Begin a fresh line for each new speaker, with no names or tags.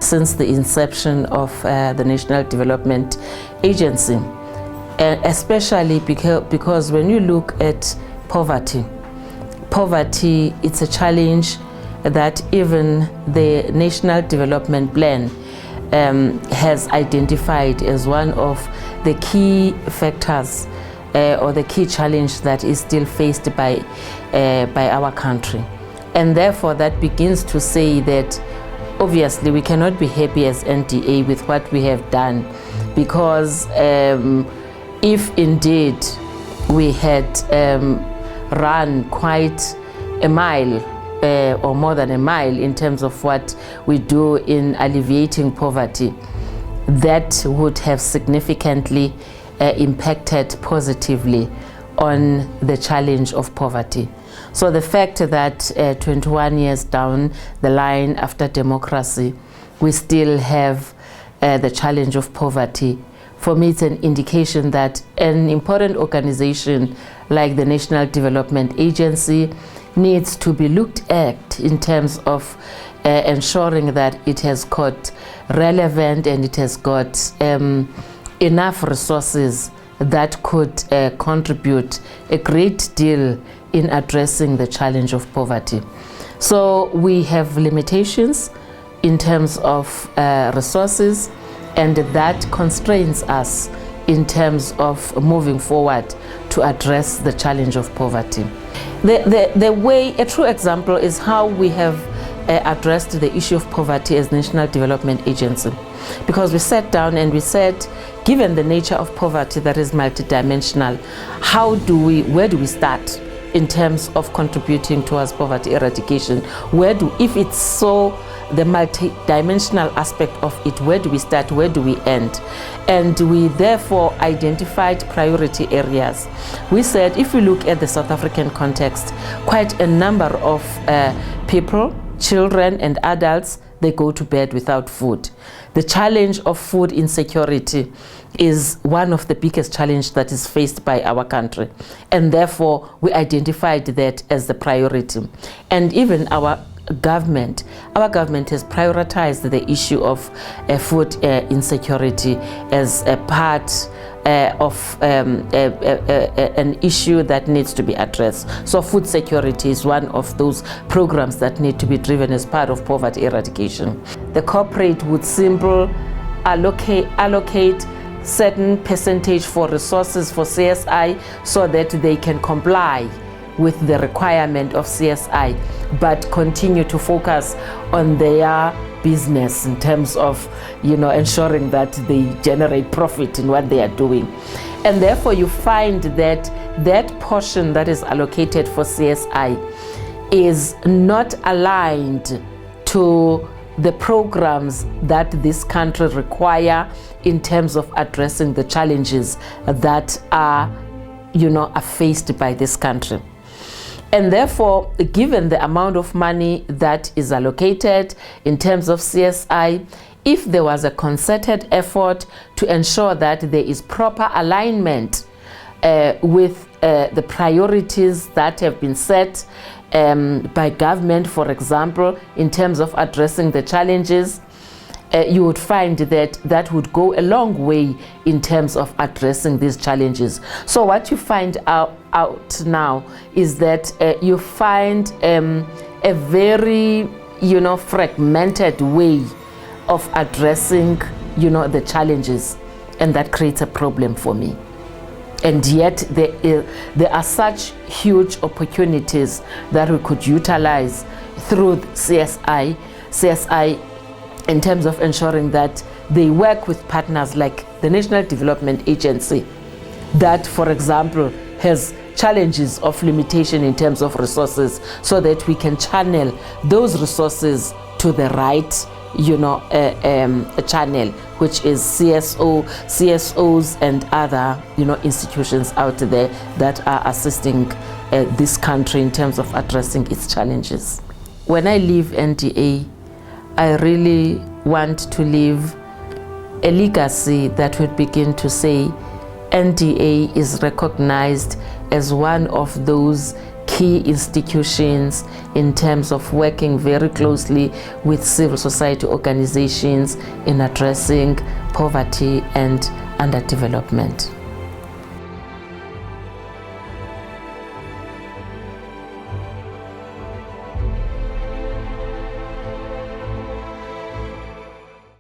since the inception of the National Development Agency, especially because when you look at poverty, it's a challenge that even the National Development Plan has identified as one of the key factors or the key challenge that is still faced by our country. And therefore that begins to say that obviously we cannot be happy as NDA with what we have done, because if indeed we had run quite a mile or more than a mile in terms of what we do in alleviating poverty, that would have significantly impacted positively on the challenge of poverty. So the fact that 21 years down the line after democracy, we still have the challenge of poverty, for me it's an indication that an important organization like the National Development Agency needs to be looked at in terms of ensuring that it has got relevant and it has got enough resources that could contribute a great deal in addressing the challenge of poverty. So we have limitations in terms of resources, and that constrains us in terms of moving forward to address the challenge of poverty. The way, a true example is how we have addressed the issue of poverty as National Development Agency, because we sat down and we said, given the nature of poverty that is multidimensional, where do we start in terms of contributing towards poverty eradication? If it's so the multidimensional aspect of it, where do we start, where do we end? And we therefore identified priority areas. We said, if we look at the South African context, quite a number of people, children and adults, they go to bed without food. The challenge of food insecurity is one of the biggest challenges that is faced by our country, and therefore we identified that as the priority. And even our government has prioritized the issue of food insecurity as a part of an issue that needs to be addressed. So food security is one of those programs that need to be driven as part of poverty eradication. The corporate would simply allocate certain percentage for resources for CSI so that they can comply with the requirement of CSI, but continue to focus on their business in terms of, ensuring that they generate profit in what they are doing. And therefore you find that that portion that is allocated for CSI is not aligned to the programs that this country require in terms of addressing the challenges that are faced by this country. And therefore, given the amount of money that is allocated in terms of CSI, if there was a concerted effort to ensure that there is proper alignment with the priorities that have been set by government, for example, in terms of addressing the challenges, you would find that would go a long way in terms of addressing these challenges. So what you find out now is that you find a very fragmented way of addressing the challenges, and that creates a problem for me. And yet there are such huge opportunities that we could utilize through CSI in terms of ensuring that they work with partners like the National Development Agency that, for example, has challenges of limitation in terms of resources, so that we can channel those resources to the right channel, which is CSOs and other institutions out there that are assisting this country in terms of addressing its challenges. When I leave NDA, I really want to leave a legacy that would begin to say NDA is recognized as one of those key institutions in terms of working very closely with civil society organizations in addressing poverty and underdevelopment.